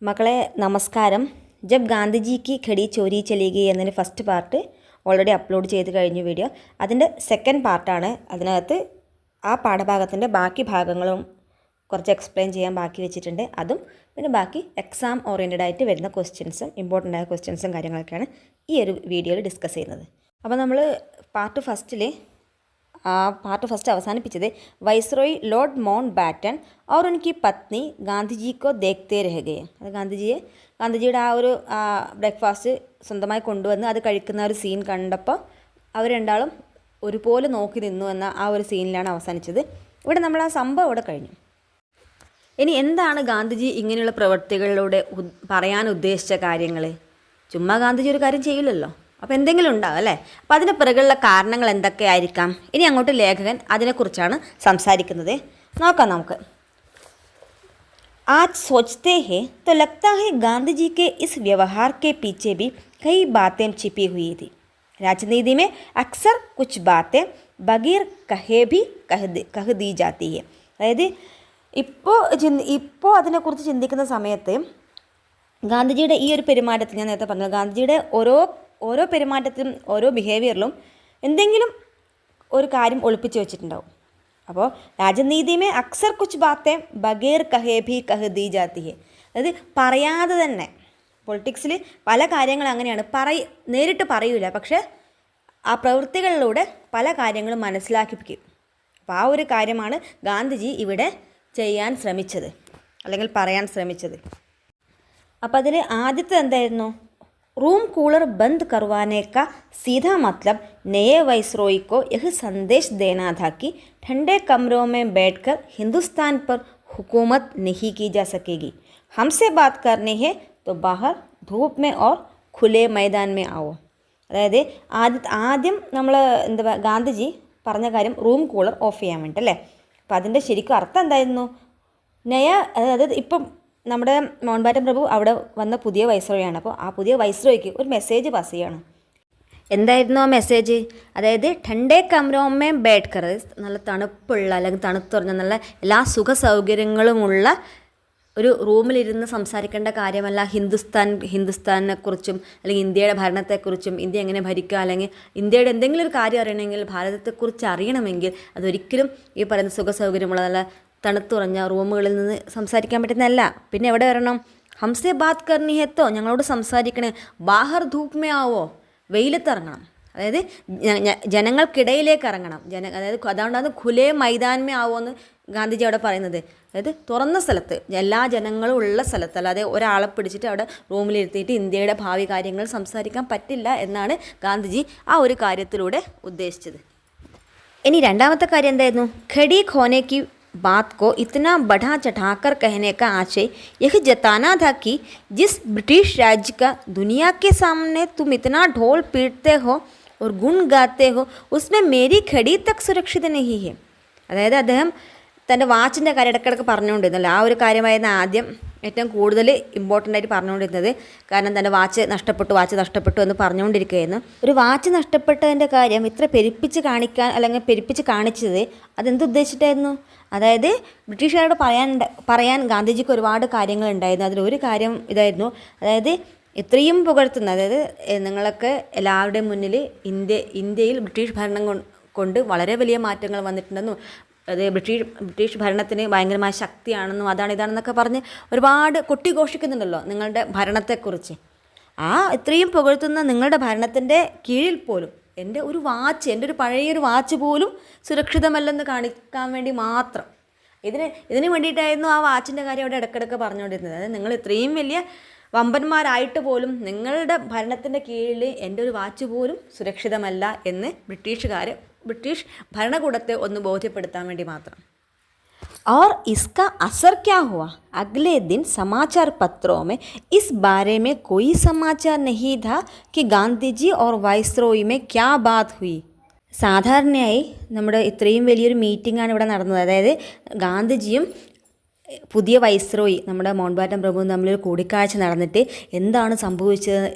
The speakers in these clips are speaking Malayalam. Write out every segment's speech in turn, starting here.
മക്കളെ നമസ്കാരം. ജബ് ഗാന്ധിജിക്ക് ഖടി ചോരി ചലി ഗയി എന്നതിന് ഫസ്റ്റ് പാർട്ട് ഓൾറെഡി അപ്ലോഡ് ചെയ്ത് കഴിഞ്ഞു വീഡിയോ. അതിൻ്റെ സെക്കൻഡ് പാർട്ടാണ്. അതിനകത്ത് ആ പാഠഭാഗത്തിൻ്റെ ബാക്കി ഭാഗങ്ങളും കുറച്ച് എക്സ്പ്ലെയിൻ ചെയ്യാൻ ബാക്കി വെച്ചിട്ടുണ്ട്. അതും പിന്നെ ബാക്കി എക്സാം ഓറിയൻറ്റഡ് ആയിട്ട് വരുന്ന ക്വസ്റ്റ്യൻസും ഇമ്പോർട്ടൻ്റ് ആയ ക്വസ്റ്റ്യൻസും കാര്യങ്ങളൊക്കെയാണ് ഈ ഒരു വീഡിയോയിൽ ഡിസ്കസ് ചെയ്യുന്നത്. അപ്പോൾ നമ്മൾ പാർട്ട് ഫസ്റ്റ് അവസാനിപ്പിച്ചത് വൈസ്രോയി ലോർഡ് മൗണ്ട് ബാറ്റൺ और उनकी पत्नी ഗാന്ധിജി को देखते रह गए. അത് ഗാന്ധിജിയുടെ ആ ഒരു ബ്രേക്ക്ഫാസ്റ്റ് സ്വന്തമായി കൊണ്ടുവന്ന് അത് കഴിക്കുന്ന ഒരു സീൻ കണ്ടപ്പോൾ അവർ രണ്ടാളും ഒരുപോലെ നോക്കി നിന്നു എന്ന ആ ഒരു സീനിലാണ് അവസാനിച്ചത്. ഇവിടെ നമ്മൾ ആ സംഭവം ഇവിടെ കഴിഞ്ഞു. ഇനി എന്താണ് ഗാന്ധിജി ഇങ്ങനെയുള്ള പ്രവൃത്തികളിലൂടെ പറയാൻ ഉദ്ദേശിച്ച കാര്യങ്ങൾ? ചുമ്മാ ഗാന്ധിജി ഒരു കാര്യം ചെയ്യില്ലല്ലോ, അപ്പോൾ എന്തെങ്കിലും ഉണ്ടാവും അല്ലേ? അപ്പോൾ അതിന് പിറകുള്ള കാരണങ്ങൾ എന്തൊക്കെയായിരിക്കാം? ഇനി അങ്ങോട്ട് ലേഖകൻ അതിനെക്കുറിച്ചാണ് സംസാരിക്കുന്നത്. നോക്കാം നമുക്ക്. आज सोचते हैं तो लगता है गांधी जी के इस व्यवहार के पीछे भी कई बातें छिपी हुई थी. राजनीति में अक्सर कुछ बातें बगैर कहे भी कह दी जाती है. അതായത് ഇപ്പോൾ അതിനെക്കുറിച്ച് ചിന്തിക്കുന്ന സമയത്ത് ഗാന്ധിജിയുടെ ഈ ഒരു പെരുമാറ്റത്തിൽ ഞാൻ നേരത്തെ പറഞ്ഞത്, ഗാന്ധിജിയുടെ ഓരോ പെരുമാറ്റത്തിലും ഓരോ ബിഹേവിയറിലും എന്തെങ്കിലും ഒരു കാര്യം ഒളിപ്പിച്ച് വെച്ചിട്ടുണ്ടാവും. അപ്പോൾ രാജനീതിമേ അക്സർ കുച്ച് ബാത്തേ ബഗേർ കഹേ ഭി കഹ് ദീ ജാത്തി ഹെ. അതായത് പറയാതെ തന്നെ പൊളിറ്റിക്സിൽ പല കാര്യങ്ങളും അങ്ങനെയാണ്. നേരിട്ട് പറയൂല, പക്ഷേ ആ പ്രവൃത്തികളിലൂടെ പല കാര്യങ്ങളും മനസ്സിലാക്കിപ്പിക്കും. അപ്പോൾ ആ ഒരു കാര്യമാണ് ഗാന്ധിജി ഇവിടെ ചെയ്യാൻ ശ്രമിച്ചത്, അല്ലെങ്കിൽ പറയാൻ ശ്രമിച്ചത്. അപ്പോൾ അതിൽ ആദ്യത്തെ എന്തായിരുന്നു? रूम कूलर बंद करवाने का सीधा मतलब नए वाइसरॉय को यह संदेश देना था कि ठंडे कमरों में बैठकर हिंदुस्तान पर हुकूमत नहीं की जा सकेगी. हमसे बात करनी है तो बाहर धूप में और खुले मैदान में आओ. അതായത് ആദ്യം നമ്മൾ ഗാന്ധിജി പറഞ്ഞ കാര്യം റൂം കൂളർ ഓഫ് ചെയ്യാൻ വേണ്ടി അല്ലേ? അപ്പോൾ അതിൻ്റെ ശരിക്കും അർത്ഥം എന്തായിരുന്നു? അതായത് ഇപ്പം നമ്മുടെ മൗണ്ട് ബാറ്റൻ പ്രഭു അവിടെ വന്ന പുതിയ വൈസ്രോയാണ്. അപ്പോൾ ആ പുതിയ വൈസ്രോയ്ക്ക് ഒരു മെസ്സേജ് പാസ് ചെയ്യാണ്. എന്തായിരുന്നു ആ മെസ്സേജ്? അതായത് ठंडे कमरों में बैठकर, നല്ല തണുപ്പുള്ള അല്ലെങ്കിൽ തണുത്തുറഞ്ഞ നല്ല എല്ലാ സുഖ സൗകര്യങ്ങളുമുള്ള ഒരു റൂമിലിരുന്ന് സംസാരിക്കേണ്ട കാര്യമല്ല ഹിന്ദുസ്ഥാനെക്കുറിച്ചും അല്ലെങ്കിൽ ഇന്ത്യയുടെ ഭരണത്തെക്കുറിച്ചും, ഇന്ത്യ എങ്ങനെ ഭരിക്കുക, അല്ലെങ്കിൽ ഇന്ത്യയുടെ എന്തെങ്കിലും ഒരു കാര്യം അറിയണമെങ്കിൽ, ഭാരതത്തെക്കുറിച്ച് അറിയണമെങ്കിൽ അതൊരിക്കലും ഈ പറയുന്ന സുഖ സൗകര്യമുള്ള നല്ല തണുത്തുറഞ്ഞ റൂമുകളിൽ നിന്ന് സംസാരിക്കാൻ പറ്റുന്നതല്ല. പിന്നെ എവിടെ വരണം? ഹംസെ ബാത് കർണി ഹെത്തോ, ഞങ്ങളോട് സംസാരിക്കണേ. ബാഹർ ധൂപ് മേ ആവോ, വെയിലത്തിറങ്ങണം. അതായത് ജനങ്ങൾക്കിടയിലേക്ക് ഇറങ്ങണം. അതുകൊണ്ടാണ് ഖുലേ മൈതാൻ മേ ആവോ എന്ന് ഗാന്ധിജി അവിടെ പറയുന്നത്. അതായത് തുറന്ന സ്ഥലത്ത്, എല്ലാ ജനങ്ങളും ഉള്ള സ്ഥലത്ത്, അല്ലാതെ ഒരാളെ പിടിച്ചിട്ട് അവിടെ റൂമിലിരുത്തിയിട്ട് ഇന്ത്യയുടെ ഭാവി കാര്യങ്ങൾ സംസാരിക്കാൻ പറ്റില്ല എന്നാണ് ഗാന്ധിജി ആ ഒരു കാര്യത്തിലൂടെ ഉദ്ദേശിച്ചത്. ഇനി രണ്ടാമത്തെ കാര്യം എന്തായിരുന്നു? ഖടി ഖോനേക്ക് बात को इतना बढ़ा चढ़ाकर कहने का आशय यह जताना था कि जिस ब्रिटिश राज्य का दुनिया के सामने तुम इतना ढोल पीटते हो और गुण गाते हो, उसमें मेरी खड़ी तक सुरक्षित नहीं है. അതായത് അദ്ദേഹം തൻ്റെ വാച്ചിൻ്റെ കാര്യം ഇടയ്ക്കിടയ്ക്ക് പറഞ്ഞുകൊണ്ടിരുന്നല്ലോ. ആ ഒരു കാര്യമായിരുന്നു ആദ്യം ഏറ്റവും കൂടുതൽ ഇമ്പോർട്ടൻ്റ് ആയിട്ട് പറഞ്ഞുകൊണ്ടിരുന്നത്. കാരണം തൻ്റെ വാച്ച് നഷ്ടപ്പെട്ടു എന്ന് പറഞ്ഞുകൊണ്ടിരിക്കുകയായിരുന്നു. ഒരു വാച്ച് നഷ്ടപ്പെട്ടതിൻ്റെ കാര്യം ഇത്ര പെരുപ്പിച്ച് കാണിക്കാൻ, അല്ലെങ്കിൽ പെരുപ്പിച്ച് കാണിച്ചത് അതെന്തുദ്ദേശിച്ചിട്ടായിരുന്നു? അതായത് ബ്രിട്ടീഷുകാരോട് പറയാൻ ഗാന്ധിജിക്ക് ഒരുപാട് കാര്യങ്ങളുണ്ടായിരുന്നു. അതിലൊരു കാര്യം ഇതായിരുന്നു. അതായത് ഇത്രയും പുകഴ്ത്തുന്ന, അതായത് നിങ്ങളൊക്കെ എല്ലാവരുടെയും മുന്നിൽ ഇന്ത്യയിൽ ബ്രിട്ടീഷ് ഭരണം കൊണ്ട് വളരെ വലിയ മാറ്റങ്ങൾ വന്നിട്ടുണ്ടെന്നും, അത് ബ്രിട്ടീഷ് ഭരണത്തിന് ഭയങ്കരമായ ശക്തിയാണെന്നും ഇതാണെന്നൊക്കെ പറഞ്ഞ് ഒരുപാട് കൊട്ടിഘോഷിക്കുന്നുണ്ടല്ലോ നിങ്ങളുടെ ഭരണത്തെക്കുറിച്ച്. ആ ഇത്രയും പുകഴ്ത്തുന്ന നിങ്ങളുടെ ഭരണത്തിൻ്റെ കീഴിൽ പോലും എൻ്റെ ഒരു പഴയൊരു വാച്ച് പോലും സുരക്ഷിതമല്ലെന്ന് കാണിക്കാൻ വേണ്ടി മാത്രം, ഇതിന് വേണ്ടിയിട്ടായിരുന്നു ആ വാച്ചിൻ്റെ കാര്യം അവിടെ ഇടയ്ക്കിടയ്ക്ക് പറഞ്ഞുകൊണ്ടിരുന്നത്. അതായത് നിങ്ങൾ ഇത്രയും വലിയ വമ്പന്മാരായിട്ട് പോലും നിങ്ങളുടെ ഭരണത്തിൻ്റെ കീഴിൽ എൻ്റെ ഒരു വാച്ച് പോലും സുരക്ഷിതമല്ല എന്ന് ബ്രിട്ടീഷ് ഭരണകൂടത്തെ ഒന്ന് ബോധ്യപ്പെടുത്താൻ വേണ്ടി മാത്രം. और इसका असर क्या हुआ? अगले दिन समाचार पत्रों में इस बारे में कोई समाचार नहीं था कि गांधी जी और वाइसरॉय में क्या बात हुई. സാധാരണയായി നമ്മുടെ ഇത്രയും വലിയൊരു മീറ്റിംഗാണ് ഇവിടെ നടന്നത്. അതായത് ഗാന്ധിജിയും പുതിയ വൈസ്രോയി നമ്മുടെ മൗണ്ട് ബാറ്റൻ പ്രഭുവും തമ്മിലൊരു കൂടിക്കാഴ്ച നടന്നിട്ട് എന്താണ് സംഭവിച്ചത്,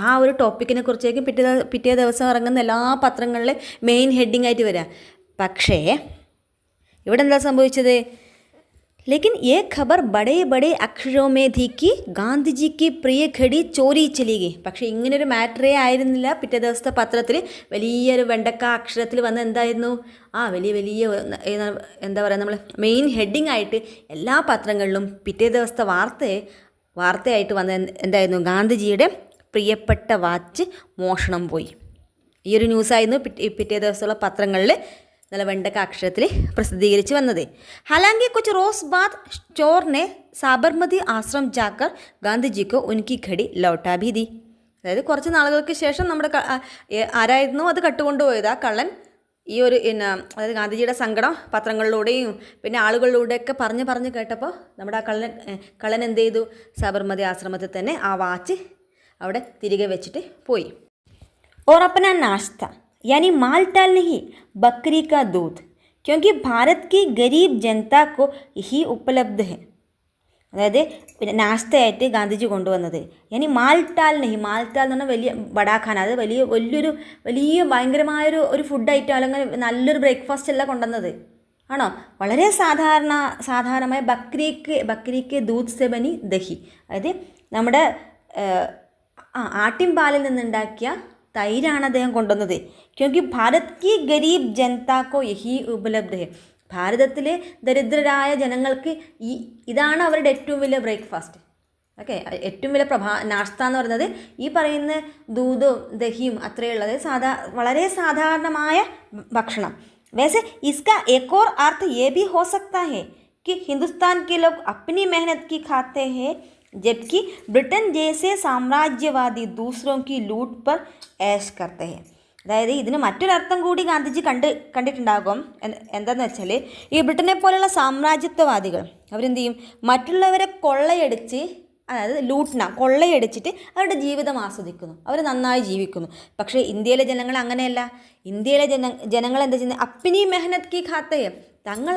ആ ഒരു ടോപ്പിക്കിനെ കുറിച്ചേക്കും പിറ്റേ ദിവസം ഇറങ്ങുന്ന എല്ലാ പത്രങ്ങളിലും മെയിൻ ഹെഡിങ് ആയിട്ട് വരിക. പക്ഷേ ഇവിടെ എന്താ സംഭവിച്ചത്? लेकिन ये खबर बड़े बड़े अक्षरों में थी कि ഗാന്ധി ജി की പ്രിയ ഘടി ചോരി ചലി ഗയി. പക്ഷേ ഇങ്ങനൊരു മാറ്ററേ ആയിരുന്നില്ല. പിറ്റേ ദിവസത്തെ പത്രത്തിൽ വലിയൊരു വെണ്ടക്ക അക്ഷരത്തിൽ വന്ന് എന്തായിരുന്നു, വലിയ എന്താ പറയുക, നമ്മൾ മെയിൻ ഹെഡിങ് ആയിട്ട് എല്ലാ പത്രങ്ങളിലും പിറ്റേ ദിവസത്തെ വാർത്തയായിട്ട് വന്ന എന്തായിരുന്നു, ഗാന്ധിജിയുടെ പ്രിയപ്പെട്ട വാച്ച് മോഷണം പോയി. ഈ ഒരു ന്യൂസായിരുന്നു പിറ്റേ ദിവസമുള്ള പത്രങ്ങളിൽ നല്ല വെണ്ടക്ക അക്ഷരത്തിൽ പ്രസിദ്ധീകരിച്ച് വന്നത്. हालांकि कुछ रोज बाद चोर ने साबरमती आश्रम जाकर गांधी जी को उनकी घड़ी लौटा भी दी. അതായത് കുറച്ച് നാളുകൾക്ക് ശേഷം നമ്മുടെ ആരായിരുന്നു അത് കട്ടുകൊണ്ടുപോയത്, ആ കള്ളൻ ഈ ഒരു അതായത് ഗാന്ധിജിയുടെ സങ്കടം പത്രങ്ങളിലൂടെയും പിന്നെ ആളുകളിലൂടെയൊക്കെ പറഞ്ഞ് കേട്ടപ്പോൾ നമ്മുടെ ആ കള്ളൻ എന്ത് ചെയ്തു, സാബർമതി ആശ്രമത്തിൽ തന്നെ ആ വാച്ച് അവിടെ തിരികെ വെച്ചിട്ട് പോയി. और अपना नाश्ता यानी मालटाल नहीं, बकरी का दूध, क्योंकि भारत की गरीब जनता को यही उपलब्ध है. അതായത് പിന്നെ നാസ്തയായിട്ട് ഗാന്ധിജി കൊണ്ടുവന്നത് ഇനി മാൽട്ടാൽ നഹി, മാൽട്ടാൽ എന്ന് പറഞ്ഞാൽ വലിയ ബടാഖാന, അത് വലിയ ഭയങ്കരമായൊരു ഫുഡ് ഐറ്റം അല്ലെങ്കിൽ നല്ലൊരു ബ്രേക്ക്ഫാസ്റ്റ് അല്ല കൊണ്ടുവന്നത്, ആണോ, വളരെ സാധാരണമായ ബക്രീക്ക് ദൂത് സെ ബനി ദഹി, അതായത് നമ്മുടെ ആട്ടിൻപാലിൽ നിന്നുണ്ടാക്കിയ തൈരാണ് അദ്ദേഹം കൊണ്ടുവന്നത്. ക്യോങ്കി ഭാരത് കി ഗരീബ് ജനതാക്കോ യഹി ഉപലബ്ധ ഹെ, ഭാരതത്തിലെ ദരിദ്രരായ ജനങ്ങൾക്ക് ഇതാണ് അവരുടെ ഏറ്റവും വലിയ ബ്രേക്ക്ഫാസ്റ്റ്. ഓക്കെ, ഏറ്റവും വലിയ നാസ്ത എന്ന് പറയുന്നത് ഈ പറയുന്ന ദൂതും ദഹിയും അത്രയുള്ളത് വളരെ സാധാരണമായ ഭക്ഷണം. वैसे इसका एक और अर्थ ये भी हो सकता है कि हिंदुस्तान के लोग अपनी मेहनत की खाते हैं, जबकि ब्रिटेन जैसे साम्राज्यवादी दूसरों की लूट पर ऐश करते हैं. അതായത് ഇതിന് മറ്റൊരർത്ഥം കൂടി ഗാന്ധിജി കണ്ടിട്ടുണ്ടാകും. എന്താണെന്ന് വെച്ചാൽ ഈ ബ്രിട്ടനെ പോലെയുള്ള സാമ്രാജ്യത്വവാദികൾ അവരെന്ത് ചെയ്യും, മറ്റുള്ളവരെ കൊള്ളയടിച്ച്, അതായത് കൊള്ളയടിച്ചിട്ട് അവരുടെ ജീവിതം ആസ്വദിക്കുന്നു, അവർ നന്നായി ജീവിക്കുന്നു. പക്ഷേ ഇന്ത്യയിലെ ജനങ്ങൾ അങ്ങനെയല്ല. ഇന്ത്യയിലെ ജനങ്ങൾ എന്താ ചെയ്യുന്നത്, അപ്പിനി മെഹനത് കി ഖാത്തയെ, തങ്ങൾ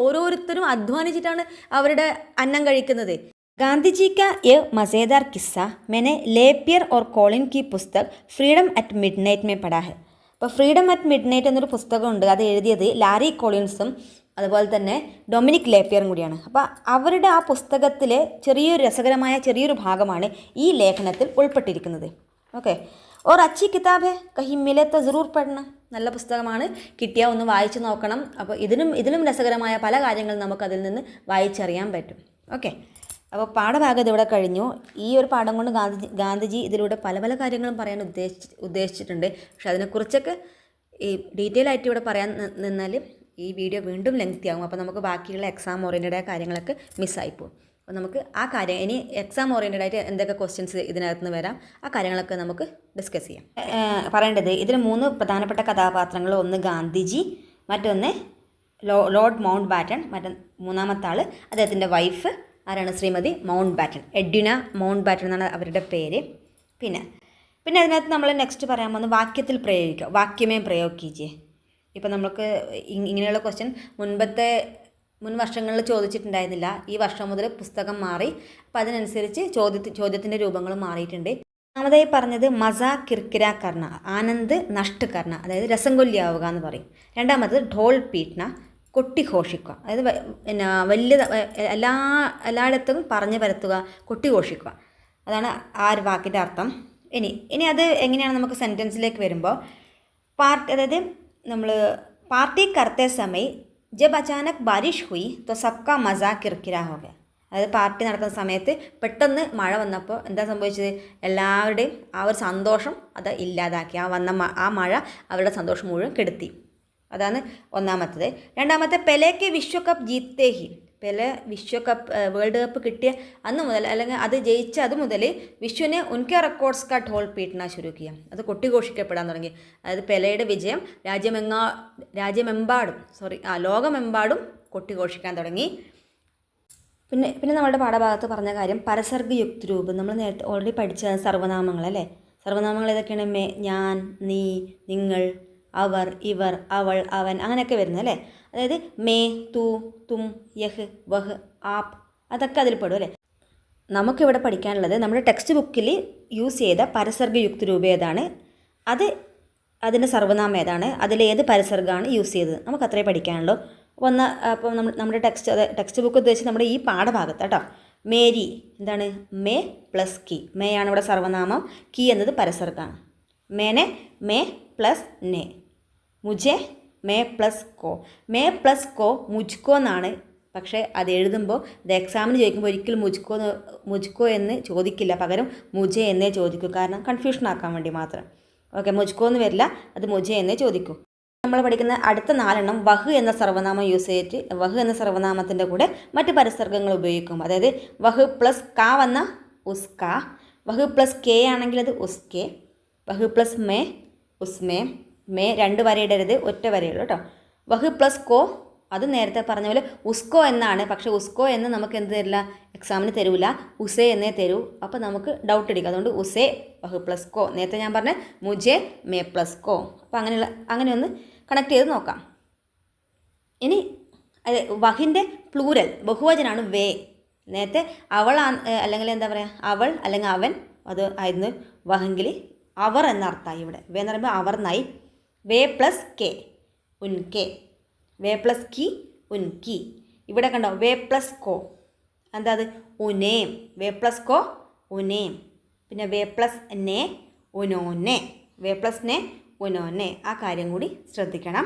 ഓരോരുത്തരും അധ്വാനിച്ചിട്ടാണ് അവരുടെ അന്നം കഴിക്കുന്നത്. गांधी जी का ये मज़ेदार किस्सा मैंने लेपियर और कॉलिन की पुस्तक फ्रीडम एट मिडनाइट में पढ़ा है. അപ്പോൾ ഫ്രീഡം അറ്റ് മിഡ്നൈറ്റ് എന്നൊരു പുസ്തകമുണ്ട്, അത് എഴുതിയത് ലാരി കോളിൻസും അതുപോലെ തന്നെ ഡൊമിനിക് ലേപ്പിയറും കൂടിയാണ്. അപ്പോൾ അവരുടെ ആ പുസ്തകത്തിലെ രസകരമായ ചെറിയൊരു ഭാഗമാണ് ഈ ലേഖനത്തിൽ ഉൾപ്പെട്ടിരിക്കുന്നത്. ഓക്കെ, ഓർ അച്ചി കിതാബ് ഹെ, കഹി മിലെ തോ ജറൂർ പഠനം, നല്ല പുസ്തകമാണ്, കിട്ടിയാൽ ഒന്ന് വായിച്ചു നോക്കണം. അപ്പോൾ ഇതിലും രസകരമായ പല കാര്യങ്ങളും നമുക്കതിൽ നിന്ന് വായിച്ചറിയാൻ പറ്റും. ഓക്കെ, അപ്പോൾ പാഠഭാഗം ഇതിവിടെ കഴിഞ്ഞു. ഈ ഒരു പാഠം കൊണ്ട് ഗാന്ധിജി ഇതിലൂടെ പല കാര്യങ്ങളും പറയാൻ ഉദ്ദേശിച്ചിട്ടുണ്ട്. പക്ഷെ അതിനെക്കുറിച്ചൊക്കെ ഈ ഡീറ്റെയിൽ ആയിട്ട് ഇവിടെ പറയാൻ നിന്നാൽ ഈ വീഡിയോ വീണ്ടും ലെങ്തി ആകും. അപ്പോൾ നമുക്ക് ബാക്കിയുള്ള എക്സാം ഓറിയൻറ്റഡ് ആയ കാര്യങ്ങളൊക്കെ മിസ്സായിപ്പോകും. അപ്പോൾ നമുക്ക് ആ കാര്യം ഇനി എക്സാം ഓറിയൻറ്റഡ് ആയിട്ട് എന്തൊക്കെ ക്വസ്റ്റ്യൻസ് ഇതിനകത്ത് നിന്ന് വരാം, ആ കാര്യങ്ങളൊക്കെ നമുക്ക് ഡിസ്കസ് ചെയ്യാം. പറയേണ്ടത് ഇതിൽ 3 പ്രധാനപ്പെട്ട കഥാപാത്രങ്ങൾ, ഒന്ന് ഗാന്ധിജി, മറ്റൊന്ന് ലോർഡ് മൗണ്ട് ബാറ്റൺ, മൂന്നാമത്തെ ആൾ അദ്ദേഹത്തിൻ്റെ വൈഫ് ആരാണ്, Shrimati Mountbatten, Edwina Mountbatten എന്നാണ് അവരുടെ പേര്. പിന്നെ അതിനകത്ത് നമ്മൾ നെക്സ്റ്റ് പറയാൻ പോകുന്നത് വാക്യത്തിൽ പ്രയോഗിക്കുക, വാക്യമേ പ്രयोग कीजिए. ഇപ്പം നമുക്ക് ഇങ്ങനെയുള്ള ക്വസ്റ്റ്യൻ മുൻ വർഷങ്ങളിൽ ചോദിച്ചിട്ടുണ്ടായിരുന്നില്ല. ഈ വർഷം മുതൽ പുസ്തകം മാറി, അപ്പം അതിനനുസരിച്ച് ചോദ്യത്തിൻ്റെ രൂപങ്ങൾ മാറിയിട്ടുണ്ട്. ഒന്നാമതായി പറഞ്ഞത് മസ കിർക്കിര കർണ, ആനന്ദ് നഷ്ട കർണ, അതായത് രസം കൊല്ലിയാവുക എന്ന് പറയും. രണ്ടാമത്തത് ഢോൾ പീട്ന, കൊട്ടിഘോഷിക്കുക, അതായത് പിന്നെ വലിയ എല്ലായിടത്തും പറഞ്ഞു പരത്തുക, കൊട്ടിഘോഷിക്കുക, അതാണ് ആ ഒരു വാക്കിൻ്റെ അർത്ഥം. ഇനി അത് എങ്ങനെയാണ് നമുക്ക് സെൻറ്റൻസിലേക്ക് വരുമ്പോൾ, അതായത് നമ്മൾ പാർട്ടി കർത്തേ സമയ ജബ് അച്ചാനക് ബാരിഷ് ഹുയി തോ സബ്കാ മസാ കിർക്കിര ഹോ ഗയ, അതായത് പാർട്ടി നടത്തുന്ന സമയത്ത് പെട്ടെന്ന് മഴ വന്നപ്പോൾ എന്താ സംഭവിച്ചത്, എല്ലാവരുടെയും ആ ഒരു സന്തോഷം അത് ഇല്ലാതാക്കി, ആ മഴ അവരുടെ സന്തോഷം മുഴുവൻ കെടുത്തി. അതാണ് ഒന്നാമത്തത്. രണ്ടാമത്തെ പെലെക്ക് വിശ്വകപ്പ് ജീത്തേ ഹി, പെലെ വിശ്വകപ്പ് വേൾഡ് കപ്പ് കിട്ടിയ അന്ന് മുതൽ അല്ലെങ്കിൽ അത് ജയിച്ച അത് മുതൽ വിശ്വനെ ഉൻകെ റെക്കോർഡ്സ് കാ ഢോൾ പീട്ടന ശുരു കിയ, അത് കൊട്ടിഘോഷിക്കപ്പെടാൻ തുടങ്ങി. അതായത് പെലെയുടെ വിജയം ലോകമെമ്പാടും കൊട്ടിഘോഷിക്കാൻ തുടങ്ങി. പിന്നെ നമ്മുടെ പാഠഭാഗത്ത് പറഞ്ഞ കാര്യം പരസർഗ യുക്തരൂപം, നമ്മൾ നേരത്തെ ഓൾറെഡി പഠിച്ച സർവ്വനാമങ്ങൾ അല്ലേ. സർവ്വനാമങ്ങൾ ഏതൊക്കെയാണ്, ഞാൻ, നീ, നിങ്ങൾ, അവർ, ഇവർ, അവൾ, അവൻ, അങ്ങനെയൊക്കെ വരുന്നത് അല്ലേ. അതായത് മേ, തു, തും, യഹ്, വഹ്, ആപ്പ്, അതൊക്കെ അതിൽ പെടും അല്ലേ. നമുക്കിവിടെ പഠിക്കാനുള്ളത് നമ്മുടെ ടെക്സ്റ്റ് ബുക്കിൽ യൂസ് ചെയ്ത പരസർഗ യുക്തരൂപം ഏതാണ്, അതിൻ്റെ സർവ്വനാമം ഏതാണ്, അതിലേത് പരസർഗമാണ് യൂസ് ചെയ്തത്, നമുക്ക് അത്രേ പഠിക്കാനുള്ളൂ. അപ്പോൾ നമ്മുടെ ടെക്സ്റ്റ് ബുക്ക് ഉദ്ദേശിച്ച് നമ്മുടെ ഈ പാഠഭാഗത്ത് കേട്ടോ. മേരി എന്താണ്? മേ പ്ലസ് കി. മേ ആണ് ഇവിടെ സർവനാമം, കി എന്നത് പരസർഗാണ്. മേനെ മേ പ്ലസ് നെ. മുജെ മേ പ്ലസ് കോ. മേ പ്ലസ് കോ മുജ്കോ എന്നാണ്. പക്ഷേ അത് എഴുതുമ്പോൾ ഇത് എക്സാമിന് ചോദിക്കുമ്പോൾ ഒരിക്കലും മുജ്കോ എന്ന് ചോദിക്കില്ല, പകരം മുജെ എന്നേ ചോദിക്കൂ. കാരണം കൺഫ്യൂഷൻ ആക്കാൻ വേണ്ടി മാത്രം. ഓക്കെ, മുജ്കോ എന്ന് വരില്ല, അത് മുജെ എന്നേ ചോദിക്കൂ. നമ്മൾ പഠിക്കുന്ന അടുത്ത 4 വഹ് എന്ന സർവ്വനാമം യൂസ് ചെയ്തിട്ട് വഹ് എന്ന സർവ്വനാമത്തിൻ്റെ കൂടെ മറ്റ് പരസർഗ്ഗങ്ങൾ ഉപയോഗിക്കും. അതായത് വഹ് പ്ലസ് കാ വന്ന ഉസ്ക, വഹ് പ്ലസ് കെ ആണെങ്കിൽ അത് ഉസ്കെ, വഹ് പ്ലസ് മേ ഉസ്മേ. മേ 2 വര ഇടരുത്, ഒറ്റ വരയുള്ളൂ കേട്ടോ. വഹ് പ്ലസ് കോ അത് നേരത്തെ പറഞ്ഞ പോലെ ഉസ്കോ എന്നാണ്. പക്ഷേ ഉസ്കോ എന്ന് നമുക്ക് എന്ത് തരില്ല, എക്സാമിന് തരൂല, ഉസേ എന്നേ തരൂ. അപ്പോൾ നമുക്ക് ഡൗട്ട് അടിക്കും. അതുകൊണ്ട് ഉസേ വഹ് പ്ലസ് കോ. നേരത്തെ ഞാൻ പറഞ്ഞ മുജെ മേ പ്ലസ് കോ. അപ്പോൾ അങ്ങനെ ഒന്ന് കണക്ട് ചെയ്ത് നോക്കാം. ഇനി വഹിൻ്റെ പ്ലൂരൽ ബഹുവചനാണ് വേ. നേരത്തെ അവൾ അല്ലെങ്കിൽ എന്താ പറയുക, അവൾ അല്ലെങ്കിൽ അവൻ, അത് ആയിരുന്നു വഹെങ്കിൽ അവർ എന്നർത്ഥമായി. ഇവിടെ വേ എന്ന് പറയുമ്പോൾ അവർ എന്നായി. വേ പ്ലസ് കെ ഉൻകെ, വേ പ്ലസ് കി ഉൻകി. ഇവിടെ കണ്ടോ വേ പ്ലസ് കോ, എന്താ അത്? ഉനേം. വേ പ്ലസ് കോ ഉനേം. പിന്നെ വേ പ്ലസ് നെ ഉനോനെ, വേ പ്ലസ് നെ ഉനോനെ. ആ കാര്യം കൂടി ശ്രദ്ധിക്കണം.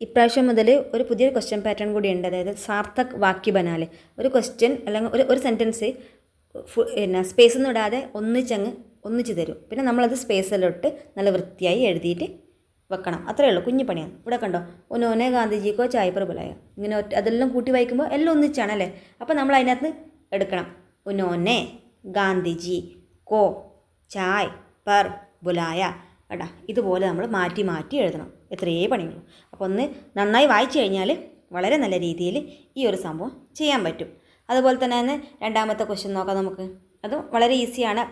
ഇപ്രാവശ്യം മുതൽ ഒരു പുതിയൊരു ക്വസ്റ്റ്യൻ പാറ്റേൺ കൂടി ഉണ്ട്. അതായത് സാർത്ഥക് വാക്യ ബനാല്. ഒരു ക്വസ്റ്റ്യൻ അല്ലെങ്കിൽ ഒരു സെൻറ്റൻസ് പിന്നെ സ്പേസ് ഒന്നും ഇടാതെ ഒന്നിച്ച് തരും. പിന്നെ നമ്മളത് സ്പേസിലോട്ട് നല്ല വൃത്തിയായി എഴുതിയിട്ട് വെക്കണം. അത്രയേ ഉള്ളൂ, കുഞ്ഞു പണിയാണ്. ഇവിടെ കണ്ടോ, ഉനോനെ ഗാന്ധിജിക്കോ ചായ് പർ ബുലായ. ഇങ്ങനെ അതെല്ലാം കൂട്ടി വായിക്കുമ്പോൾ എല്ലാം ഒന്നിച്ചാണല്ലേ. അപ്പോൾ നമ്മൾ അതിനകത്ത് എടുക്കണം. ഉനോനെ ഗാന്ധിജി കോ ചായ് പർ ബുലായ. കേട്ടാ, ഇതുപോലെ നമ്മൾ മാറ്റി മാറ്റി എഴുതണം. എത്രയേ പണിയുള്ളൂ. അപ്പോൾ ഒന്ന് നന്നായി വായിച്ചു കഴിഞ്ഞാൽ വളരെ നല്ല രീതിയിൽ ഈ ഒരു സംഭവം ചെയ്യാൻ പറ്റും. അതുപോലെ തന്നെ രണ്ടാമത്തെ ക്വസ്റ്റ്യൻ നോക്കാം നമുക്ക്. അതും വളരെ ഈസിയാണ്.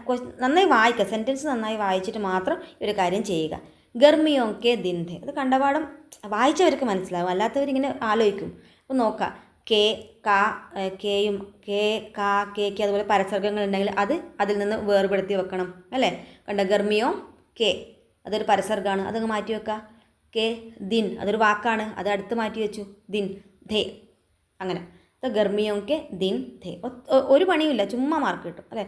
നന്നായി വായിക്കുക, സെൻറ്റൻസ് നന്നായി വായിച്ചിട്ട് മാത്രം ഈ ഒരു കാര്യം ചെയ്യുക. ഗർമിയോ കെ ദിൻ ഥേ. അത് കണ്ടപാഠം വായിച്ചവർക്ക് മനസ്സിലാവും, അല്ലാത്തവരിങ്ങനെ ആലോചിക്കും. അപ്പോൾ നോക്കാം, കെ കാ കെയും കെ കാ കേക്ക് അതുപോലെ പരസർഗ്ഗങ്ങൾ ഉണ്ടെങ്കിൽ അത് അതിൽ നിന്ന് വേർപെടുത്തി വെക്കണം അല്ലേ. കണ്ട, ഗർമിയോ കെ അതൊരു പരസർഗ്ഗമാണ്, അതങ്ങ് മാറ്റി വെക്കുക. കെ ദിൻ അതൊരു വാക്കാണ്, അത് അടുത്ത് മാറ്റി വെച്ചു. ദിൻ ധേ അങ്ങനെ. ഗർമിയോ കെ ദിൻ ധേ. ഒരു പണിയുമില്ല, ചുമ്മാ മാർക്ക് കിട്ടും അല്ലേ.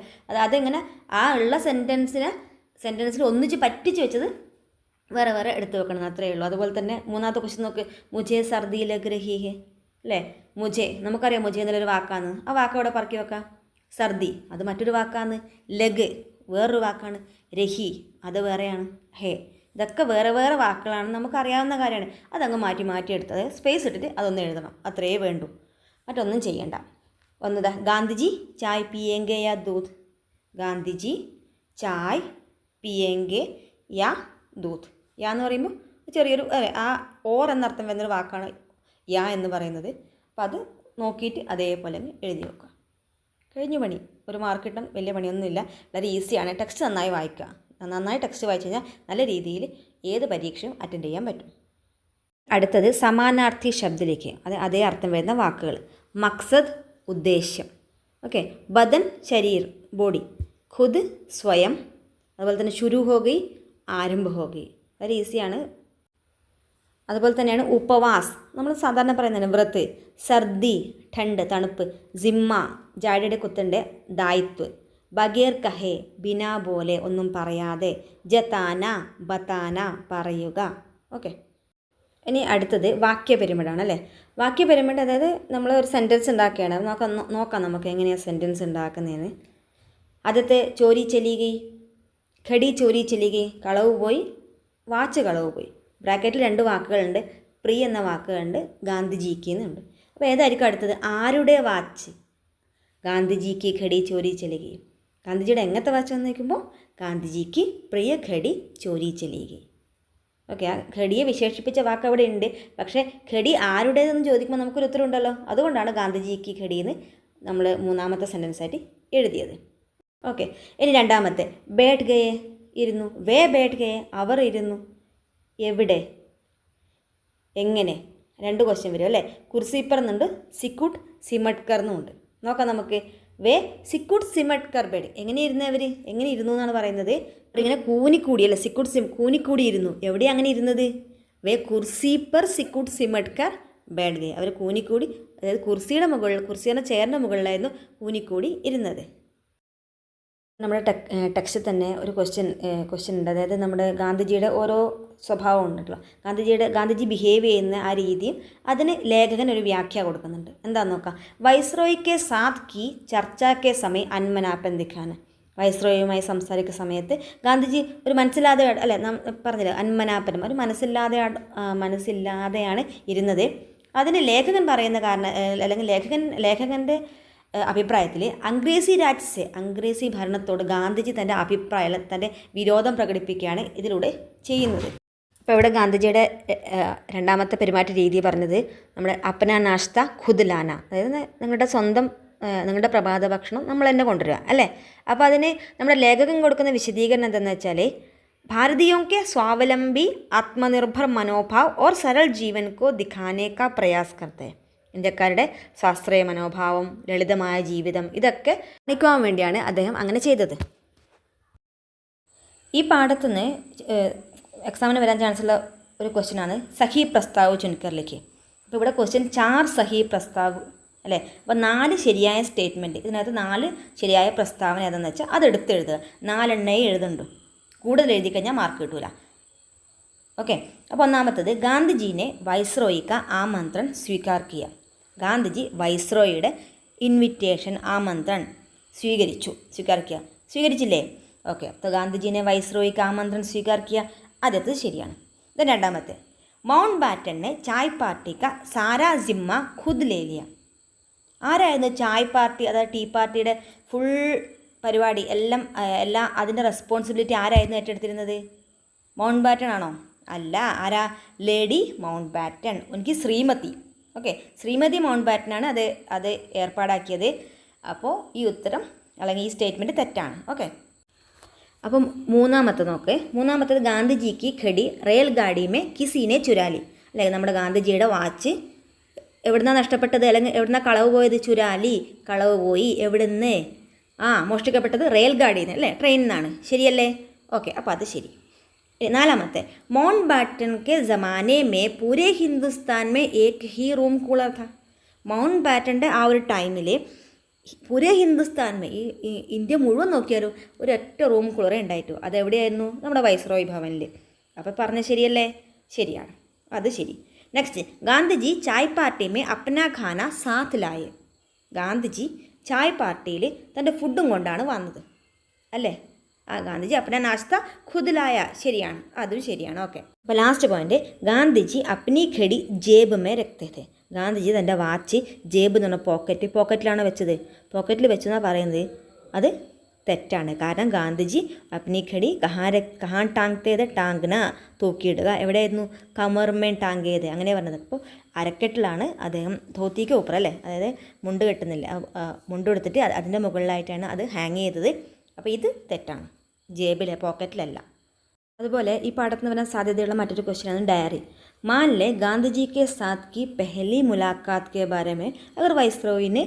അതെങ്ങനെ ആ ഉള്ള സെൻറ്റൻസിൽ ഒന്നിച്ച് പറ്റിച്ച് വെച്ചത് വേറെ വേറെ എടുത്ത് വെക്കണം, അത്രയേ ഉള്ളൂ. അതുപോലെ തന്നെ മൂന്നാമത്തെ ക്വസ്റ്റ്യൻ നോക്ക്. മുജെ സർദി ലഗ് രഹി ഹെ അല്ലേ. മുജെ നമുക്കറിയാം മുജെ എന്നുള്ളൊരു വാക്കാണ്. ആ വാക്ക് അവിടെ പറക്കി വെക്കാം. സർദി അത് മറ്റൊരു വാക്കാണ്. ലഗ് വേറൊരു വാക്കാണ്. രഹി അത് വേറെയാണ്. ഹേ ഇതൊക്കെ വേറെ വേറെ വാക്കുകളാണ്, നമുക്കറിയാവുന്ന കാര്യമാണ്. അതങ്ങ് മാറ്റി മാറ്റി എടുത്തത് സ്പേസ് ഇട്ടിട്ട് അതൊന്ന് എഴുതണം, അത്രയേ വേണ്ടൂ. മറ്റൊന്നും ചെയ്യണ്ട. ഒന്നതാ, ഗാന്ധിജി ചായ് പിയേങ്കെ യാ ദൂത്. ഗാന്ധിജി ചായ് പിയേങ്കെ യാ ദൂത്. യാ എന്ന് പറയുമ്പോൾ ചെറിയൊരു ആ ഓർ എന്നർത്ഥം വരുന്നൊരു വാക്കാണ് യാ എന്ന് പറയുന്നത്. അപ്പോൾ അത് നോക്കിയിട്ട് അതേപോലെ എഴുതി വെക്കുക. കഴിഞ്ഞ പണി. ഒരു മാർക്ക് കിട്ടാൻ വലിയ പണിയൊന്നുമില്ല, വളരെ ഈസിയാണ്. ടെക്സ്റ്റ് നന്നായി വായിക്കുക. നന്നായി ടെക്സ്റ്റ് വായിച്ചു കഴിഞ്ഞാൽ നല്ല രീതിയിൽ ഏത് പരീക്ഷയും അറ്റൻഡ് ചെയ്യാൻ പറ്റും. അടുത്തത് സമാനാർത്ഥി ശബ്ദത്തിലേക്ക്, അതേ അർത്ഥം വരുന്ന വാക്കുകൾ. മക്സദ് ഉദ്ദേശ്യം. ഓക്കെ. ബദൻ ശരീർ ബോഡി. ഖുദ് സ്വയം. അതുപോലെ തന്നെ ശുരു ഹോ ഗയി ആരംഭ ഹോ ഗയി. വളരെ ഈസിയാണ്. അതുപോലെ തന്നെയാണ് ഉപവാസ്, നമ്മൾ സാധാരണ പറയുന്നതാണ് വ്രത്ത്. സർദി ഠണ്ട് തണുപ്പ്. ജിമ്മ ജാഡിയുടെ കുത്തൻ്റെ ദായിത്വ്. ബഗേർ കഹേ ബിനാ പോലെ ഒന്നും പറയാതെ. ജതാന ബതാന പറയുക. ഓക്കെ. ഇനി അടുത്തത് വാക്യ പിരമിഡാണ് അല്ലേ. വാക്യ പിരമിഡ് അതായത് നമ്മൾ ഒരു സെൻറ്റൻസ് ഉണ്ടാക്കുകയാണ്. നോക്കാം നമുക്ക് എങ്ങനെയാണ് സെൻറ്റൻസ് ഉണ്ടാക്കുന്നതെന്ന്. ആദ്യത്തെ ചോരി ചലി ഘടി ചോരി ചലി കളവ് പോയി, വാച്ച് കളവ് പോയി. ബ്രാക്കറ്റിൽ 2 വാക്കുകളുണ്ട്. പ്രി എന്ന വാക്കുകളുണ്ട്, ഗാന്ധിജിക്ക് എന്നുണ്ട്. അപ്പോൾ ഏതായിരിക്കും അടുത്തത്? ആരുടെ വാച്ച്? ഗാന്ധിജിക്ക് ഘടി ചോരി ചലി. ഗാന്ധിജിയുടെ എങ്ങനത്തെ വാച്ച് എന്ന് നോക്കുമ്പോൾ ഗാന്ധിജിക്ക് പ്രിയ ഘടി ചോരി ചലി. ഓക്കെ. ആ ഘടിയെ വിശേഷിപ്പിച്ച വാക്ക് അവിടെ ഉണ്ട്. പക്ഷേ ഘടി ആരുടേതെന്ന് ചോദിക്കുമ്പോൾ നമുക്കൊരു ഉത്തരം ഉണ്ടല്ലോ. അതുകൊണ്ടാണ് ഗാന്ധിജിക്ക് ഘടി എന്ന് നമ്മൾ മൂന്നാമത്തെ സെൻറ്റൻസായിട്ട് എഴുതിയത്. ഓക്കെ. ഇനി രണ്ടാമത്തെ, ബേട്ട് ഗയെ ഇരുന്നു. വേ ബേട്ട് ഗയെ അവർ ഇരുന്നു. എവിടെ, എങ്ങനെ, 2 ക്വസ്റ്റ്യൻ വരും അല്ലേ. കുർസിപ്പർ എന്നുണ്ട്, സിക്കുട്ട് സിമട്കർ എന്നുണ്ട്. നോക്കാം നമുക്ക്. വേ സിക്കുട്ട് സിമട്കർ ബേഡ്. എങ്ങനെ ഇരുന്നവർ, എങ്ങനെ ഇരുന്നു എന്നാണ് പറയുന്നത്. ഇങ്ങനെ കൂനിക്കൂടി അല്ലേ. സിക്കുട്ട് കൂനിക്കൂടി ഇരുന്നു. എവിടെയാണ് അങ്ങനെ ഇരുന്നത്? വേ കുർസിപ്പർ സിക്കുട്ട് സിമട്കർ बैठ गए അവർ കൂനിക്കൂടി, അതായത് കുർസിയുടെ ചെയറിൻ്റെ മുകളിലായിരുന്നു കൂനിക്കൂടി ഇരുന്നത്. നമ്മുടെ ടെക്സ്റ്റിൽ തന്നെ ഒരു ക്വസ്റ്റ്യൻ ഉണ്ട്. അതായത് നമ്മുടെ ഗാന്ധിജിയുടെ ഓരോ സ്വഭാവം ഉണ്ടല്ലോ, ഗാന്ധിജി ബിഹേവ് ചെയ്യുന്ന ആ രീതിയും അതിന് ലേഖകൻ ഒരു വ്യാഖ്യ കൊടുക്കുന്നുണ്ട്. എന്താണെന്ന് നോക്കാം. വൈസ്രോയിക്ക് സാത്ത് കി ചർച്ചയ്ക്ക് സമയം അൻമനാപ്പൻ ദിഖാൻ. വൈസ്രോയുമായി സംസാരിക്കുന്ന സമയത്ത് ഗാന്ധിജി ഒരു മനസ്സില്ലാതെ, അല്ലെ പറഞ്ഞില്ല, അൻമനാപ്പനം, ഒരു മനസ്സില്ലാതെയാണ് ഇരുന്നത്. അതിന് ലേഖകൻ പറയുന്ന കാരണം, അല്ലെങ്കിൽ ലേഖകൻ്റെ അഭിപ്രായത്തിൽ അംഗ്രേസി ഭരണത്തോട് ഗാന്ധിജി തൻ്റെ അഭിപ്രായം, തൻ്റെ വിരോധം പ്രകടിപ്പിക്കുകയാണ് ഇതിലൂടെ ചെയ്യുന്നത്. അപ്പോൾ ഇവിടെ ഗാന്ധിജിയുടെ രണ്ടാമത്തെ പെരുമാറ്റ രീതി പറഞ്ഞത് നമ്മുടെ അപ്നാ നാശ്ത ഖുദ് ലാന, അതായത് നിങ്ങളുടെ പ്രഭാത ഭക്ഷണം നമ്മൾ തന്നെ കൊണ്ടുവരിക, അല്ലേ. അപ്പോൾ അതിന് നമ്മുടെ ലേഖകൻ കൊടുക്കുന്ന വിശദീകരണം എന്താണെന്ന് വെച്ചാൽ, भारतीयों के स्वावलंबी आत्मनिर्भर मनोभाव और सरल जीवन को दिखाने का प्रयास करते हैं. ഇന്ത്യക്കാരുടെ ശാസ്ത്രീയ മനോഭാവം, ലളിതമായ ജീവിതം, ഇതൊക്കെ കാണിക്കുവാൻ വേണ്ടിയാണ് അദ്ദേഹം അങ്ങനെ ചെയ്തത്. ഈ പാഠത്തുനിന്ന് എക്സാമിന് വരാൻ ചാൻസുള്ള ഒരു ക്വസ്റ്റ്യനാണ് സഹി പ്രസ്താവ് ചുൻകറിലേക്ക്. അപ്പോൾ ഇവിടെ ക്വസ്റ്റ്യൻ 4 സഹി പ്രസ്താവ്, അല്ലേ. അപ്പോൾ 4 ശരിയായ സ്റ്റേറ്റ്മെൻറ്റ്, ഇതിനകത്ത് 4 ശരിയായ പ്രസ്താവന ഏതെന്ന് വെച്ചാൽ അത് എടുത്തെഴുതുക. 4 എണ്ണയെ എഴുതുന്നുണ്ട്, കൂടുതൽ എഴുതി കഴിഞ്ഞാൽ മാർക്ക് കിട്ടൂല. ഓക്കെ. അപ്പോൾ ഒന്നാമത്തത്, ഗാന്ധിജീനെ വൈസ്രോയിക്ക ആമന്ത്രൺ സ്വീകാർ കിയ. ഗാന്ധിജി വൈസ്രോയിയുടെ ഇൻവിറ്റേഷൻ, ആമന്ത്രൺ സ്വീകരിച്ചില്ലേ? ഓക്കെ. അപ്പോൾ ഗാന്ധിജീനെ വൈസ്രോയിക്ക ആമന്ത്രൺ സ്വീകാർ കിയ, ആദ്യത്തത് ശരിയാണ്. ഇത് രണ്ടാമത്തെ, മൗണ്ട് ബാറ്റനെ ചായ് പാർട്ടിക്ക സാരാ ജിമ്മ ഖുദ് ലേ ലിയ. ആരായിരുന്നു ചായ് പാർട്ടി, അതായത് ടീ പാർട്ടിയുടെ ഫുൾ പരിപാടി എല്ലാം അതിൻ്റെ റെസ്പോൺസിബിലിറ്റി ആരായിരുന്നു ഏറ്റെടുത്തിരുന്നത്? മൗണ്ട് ബാറ്റൺ ആണോ? അല്ല. ആരാ? ലേഡി മൗണ്ട് ബാറ്റൺ, എനിക്ക് ശ്രീമതി. ഓക്കെ, ശ്രീമതി മൗണ്ട് ബാറ്റനാണ് അത് ഏർപ്പാടാക്കിയത്. അപ്പോൾ ഈ ഉത്തരം, അല്ലെങ്കിൽ ഈ സ്റ്റേറ്റ്മെൻറ്റ് തെറ്റാണ്. ഓക്കെ. അപ്പം മൂന്നാമത്തത് ഗാന്ധിജിക്ക് ഖടി റെയിൽ ഗാഡിമേ കിസീനെ ചുരാലി. അല്ലെങ്കിൽ നമ്മുടെ ഗാന്ധിജിയുടെ വാച്ച് എവിടുന്നാണ് നഷ്ടപ്പെട്ടത്, അല്ലെങ്കിൽ എവിടുന്നാണ് കളവ് പോയത്? കളവ് പോയി. എവിടുന്ന്? മോഷ്ടിക്കപ്പെട്ടത് റെയിൽ ഗാഡിയിൽ നിന്ന്, അല്ലേ, ട്രെയിനിൽ നിന്നാണ്. ശരിയല്ലേ? ഓക്കെ, അപ്പോൾ അത് ശരി. നാലാമത്തെ, മൗണ്ട് ബാറ്റൻ കെ ജമാനെ മേ പൂരെ ഹിന്ദുസ്ഥാൻ മേ ഏക് ഹി റൂം കൂളർ ഥാ. മൗണ്ട് ബാറ്റൻ്റെ ആ ഒരു ടൈമിൽ പൂരെ ഹിന്ദുസ്ഥാൻ മേ, ഈ ഇന്ത്യ മുഴുവൻ നോക്കിയാലും ഒരൊറ്റ റൂം കൂളറേ ഉണ്ടായിട്ടു. അതെവിടെയായിരുന്നു? നമ്മുടെ വൈസ്രോയ് ഭവനിൽ. അപ്പോൾ പറഞ്ഞ ശരിയല്ലേ? ശരിയാണ്, അത് ശരി. Next, Gandhiji Chai party may Apna ഖാന സാത്ത് ലായേ. ഗാന്ധിജി ചായ് പാർട്ടിയിൽ തൻ്റെ ഫുഡും കൊണ്ടാണ് വന്നത്, അല്ലേ. ഗാന്ധിജി അപ്നാ നാശ്ത ഖുദ് ലായ, ശരിയാണ്, അതും ശരിയാണ്. ഓക്കെ. അപ്പോൾ last point, Gandhiji അപ്നി Garhi ജേബ് may രഖ്തേ ഥേ. ഗാന്ധിജി തൻ്റെ വാച്ച് ജേബ് എന്ന് പറഞ്ഞാൽ പോക്കറ്റിലാണ് വെച്ചത്. പോക്കറ്റിൽ വെച്ചെന്നാണ് പറയുന്നത്. അത് തെറ്റാണ്. കാരണം ഗാന്ധിജി അപ്നി ഘടി കഹാൻ ടാങ്തേത് ടാങ്ന, തൂക്കിയിടുക. എവിടെയായിരുന്നു? കമർമേൻ ടാങ്കേത്, അങ്ങനെ പറഞ്ഞത്. അപ്പോൾ അരക്കെട്ടിലാണ് അദ്ദേഹം, ധോത്തിക്ക് ഊപ്പർ, അല്ലേ, അതായത് മുണ്ട് കെട്ടുന്നില്ല, മുണ്ട് എടുത്തിട്ട് അതിൻ്റെ മുകളിലായിട്ടാണ് അത് ഹാങ് ചെയ്തത്. അപ്പോൾ ഇത് തെറ്റാണ്, ജേബിലെ പോക്കറ്റിലല്ല. അതുപോലെ ഈ പാഠത്തിന് വരാൻ സാധ്യതയുള്ള മറ്റൊരു ക്വസ്റ്റ്യനാണ് ഡയറി. मान ले गांधी के साथ की पहली मुलाकात के बारे में अगर वाइसरॉय ने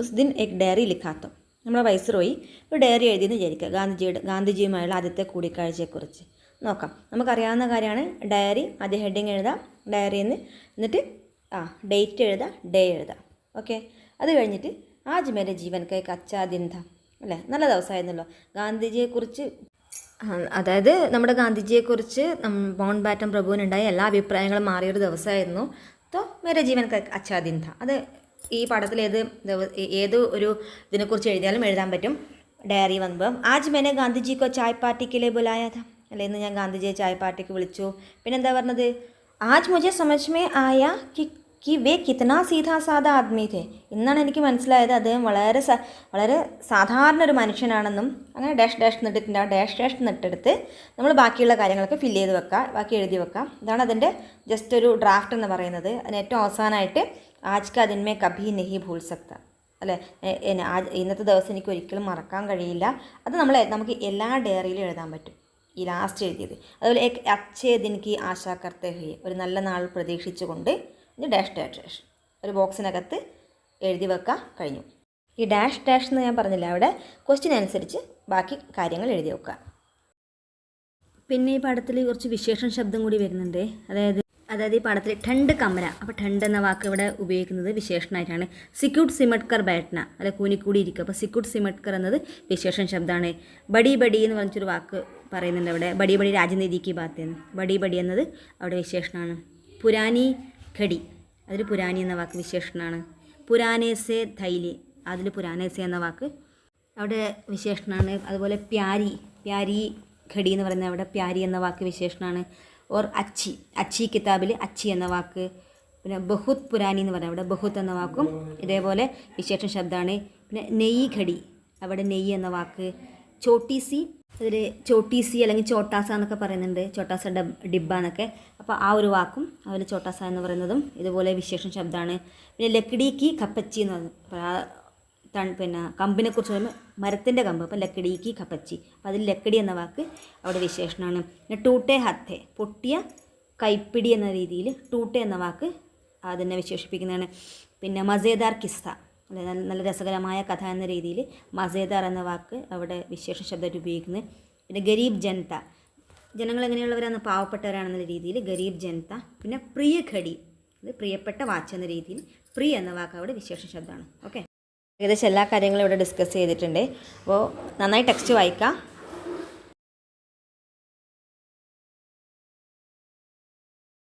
उस दिन एक डायरी लिखा तो. നമ്മുടെ വൈസ്രോയി ഒരു ഡയറി എഴുതിയെന്ന് വിചാരിക്കുക, ഗാന്ധിജിയുമായുള്ള ആദ്യത്തെ കൂടിക്കാഴ്ചയെക്കുറിച്ച്. നോക്കാം. നമുക്കറിയാവുന്ന കാര്യമാണ് ഡയറി. ആദ്യം ഹെഡിങ് എഴുതാം ഡയറിന്ന്, എന്നിട്ട് ഡേറ്റ് എഴുതാം, ഡേ എഴുതാം. ഓക്കെ. അത് കഴിഞ്ഞിട്ട് ആജ് മേരെ ജീവൻ കൈ കച്ചാ ദിൻ ഥാ, അല്ലേ, നല്ല ദിവസമായിരുന്നല്ലോ. ഗാന്ധിജിയെക്കുറിച്ച്, അതായത് നമ്മുടെ ഗാന്ധിജിയെക്കുറിച്ച് മൗണ്ട് ബാറ്റൻ പ്രഭുവിനുണ്ടായ എല്ലാ അഭിപ്രായങ്ങളും മാറിയൊരു ദിവസമായിരുന്നു. തോ മേരെ ജീവൻ കൈ അച്ഛാ ദിൻ ഥാ. അത് ഈ പാഠത്തിൽ ഏത് ഒരു ഇതിനെക്കുറിച്ച് എഴുതിയാലും എഴുതാൻ പറ്റും. ഡയറി വന്നപ്പം ആജ് മേനെ ഗാന്ധിജിക്കോ ചായ് പാർട്ടിക്കിലെ ബുലായ ഥാ, അല്ലെ, ഇന്ന് ഞാൻ ഗാന്ധിജിയെ ചായ് പാർട്ടിക്ക് വിളിച്ചു. പിന്നെന്താ പറഞ്ഞത്? ആജ് മുझे समझ में आया कि वे कितना सीधा साधा आदमी थे. ഇന്നാണ് എനിക്ക് മനസ്സിലായത് അദ്ദേഹം വളരെ സാധാരണ ഒരു മനുഷ്യനാണെന്നും. അങ്ങനെ ഡാഷ് നിട്ടിട്ടുണ്ട്. ആ ഡാഷ് നിട്ടെടുത്ത് നമ്മൾ ബാക്കിയുള്ള കാര്യങ്ങളൊക്കെ ഫില്ല് ചെയ്ത് വെക്കാം, ബാക്കി എഴുതി വെക്കാം. ഇതാണ് അതിൻ്റെ ജസ്റ്റ് ഒരു ഡ്രാഫ്റ്റ് എന്ന് പറയുന്നത്. അതിന് ഏറ്റവും അവസാനമായിട്ട് ആജ് കാ ദിൻ മേ കഭി നഹി ഭൂൽ സക്ത, അല്ലേ, ഇന്നത്തെ ദിവസം എനിക്ക് ഒരിക്കലും മറക്കാൻ കഴിയില്ല. അത് നമുക്ക് എല്ലാ ഡയറിയിലും എഴുതാൻ പറ്റും, ഈ ലാസ്റ്റ് എഴുതിയത്. അതുപോലെ ഏക് അച്ഛേ ദിൻ കി ആശാ കർത്തേ ഹുയേ, ഒരു നല്ല നാൾ പ്രതീക്ഷിച്ചുകൊണ്ട് ഡാഷ് ഒരു ബോക്സിനകത്ത് എഴുതി വെക്കാൻ കഴിഞ്ഞു. ഈ ഡാഷ് എന്ന് ഞാൻ പറഞ്ഞില്ല, അവിടെ ക്വസ്റ്റ്യൻ അനുസരിച്ച് ബാക്കി കാര്യങ്ങൾ എഴുതി വെക്കുക. പിന്നെ ഈ പാഠത്തിൽ കുറച്ച് വിശേഷണ ശബ്ദം കൂടി വരുന്നുണ്ട്. അതായത് അതായത് ഈ പാഠത്തിൽ ठंड കമര. അപ്പോൾ ठंड എന്ന വാക്ക് ഇവിടെ ഉപയോഗിക്കുന്നത് വിശേഷണമായിട്ടാണ്. സിക്കുട്ട് സിമട്കർ ബൈഠന, അല്ല കൂനിക്കൂടി ഇരിക്കുക. അപ്പോൾ സിക്കുട്ട് സിമട്കർ എന്നത് വിശേഷണ ശബ്ദമാണ്. ബഡി ബഡി എന്ന് പറഞ്ഞിട്ടൊരു വാക്ക് പറയുന്നുണ്ട് അവിടെ. ബഡി ബഡി രാജനീതിക്ക് ബാത്തേന്ന്. ബഡി ബഡി എന്നത് അവിടെ വിശേഷണമാണ്. പുരാനി ഘടി, അതിൽ പുരാനി എന്ന വാക്ക് വിശേഷണമാണ്. പുരാനേസെ ധൈലി, അതിൽ പുരാനേസെ എന്ന വാക്ക് അവിടെ വിശേഷണമാണ്. അതുപോലെ പ്യാരി, പ്യാരി ഘടി എന്ന് പറയുന്നത് അവിടെ പ്യാരി എന്ന വാക്ക് വിശേഷണമാണ്. ഓർ അച്ചി, അച്ചി കിതാബിൽ അച്ചി എന്ന വാക്ക്. പിന്നെ ബഹുത് പുരാനി എന്ന് പറഞ്ഞാൽ അവിടെ ബഹുത്ത് എന്ന വാക്കും ഇതേപോലെ വിശേഷണ ശബ്ദമാണ്. പിന്നെ നെയ്യ് ഘടി, അവിടെ നെയ്യ് എന്ന വാക്ക്. ചോട്ടീസി, അതിൽ ചോട്ടീസി അല്ലെങ്കിൽ ചോട്ടാസ എന്നൊക്കെ പറയുന്നുണ്ട്. ചോട്ടാസ ഡിബ്ബ എന്നൊക്കെ. അപ്പോൾ ആ ഒരു വാക്കും അതിൽ ചോട്ടാസ എന്ന് പറയുന്നതും ഇതുപോലെ വിശേഷണ ശബ്ദമാണ്. പിന്നെ ലക്കിടിക്ക് കപ്പച്ചി എന്ന് പറഞ്ഞു. പിന്നെ കമ്പിനെക്കുറിച്ച് പറയുമ്പോൾ മരത്തിൻ്റെ കമ്പ്, അപ്പോൾ ലക്കടിക്ക് കപ്പച്ചി. അപ്പോൾ അതിൽ ലക്കടി എന്ന വാക്ക് അവിടെ വിശേഷണമാണ്. പിന്നെ ടൂട്ടെ ഹത്തെ, പൊട്ടിയ കൈപ്പിടി എന്ന രീതിയിൽ ടൂട്ടെ എന്ന വാക്ക് അതിനെ വിശേഷിപ്പിക്കുന്നതാണ്. പിന്നെ മസേദാർ കിസ്സ, അല്ലെ നല്ല രസകരമായ കഥ എന്ന രീതിയിൽ മസേദാർ എന്ന വാക്ക് അവിടെ വിശേഷ ശബ്ദമായിട്ട് ഉപയോഗിക്കുന്നത്. പിന്നെ ഗരീബ് ജനത, ജനങ്ങൾ എങ്ങനെയുള്ളവരാണ്, പാവപ്പെട്ടവരാണെന്ന രീതിയിൽ ഗരീബ് ജനത. പിന്നെ പ്രിയ ഘടി, അത് പ്രിയപ്പെട്ട വാച്ച് എന്ന രീതിയിൽ പ്രിയ എന്ന വാക്ക് അവിടെ വിശേഷ ശബ്ദമാണ്. ഓക്കെ, ഏകദേശം എല്ലാ കാര്യങ്ങളും ഇവിടെ ഡിസ്കസ് ചെയ്തിട്ടുണ്ട്. അപ്പോൾ നന്നായി ടെക്സ്റ്റ് വായിക്കാം.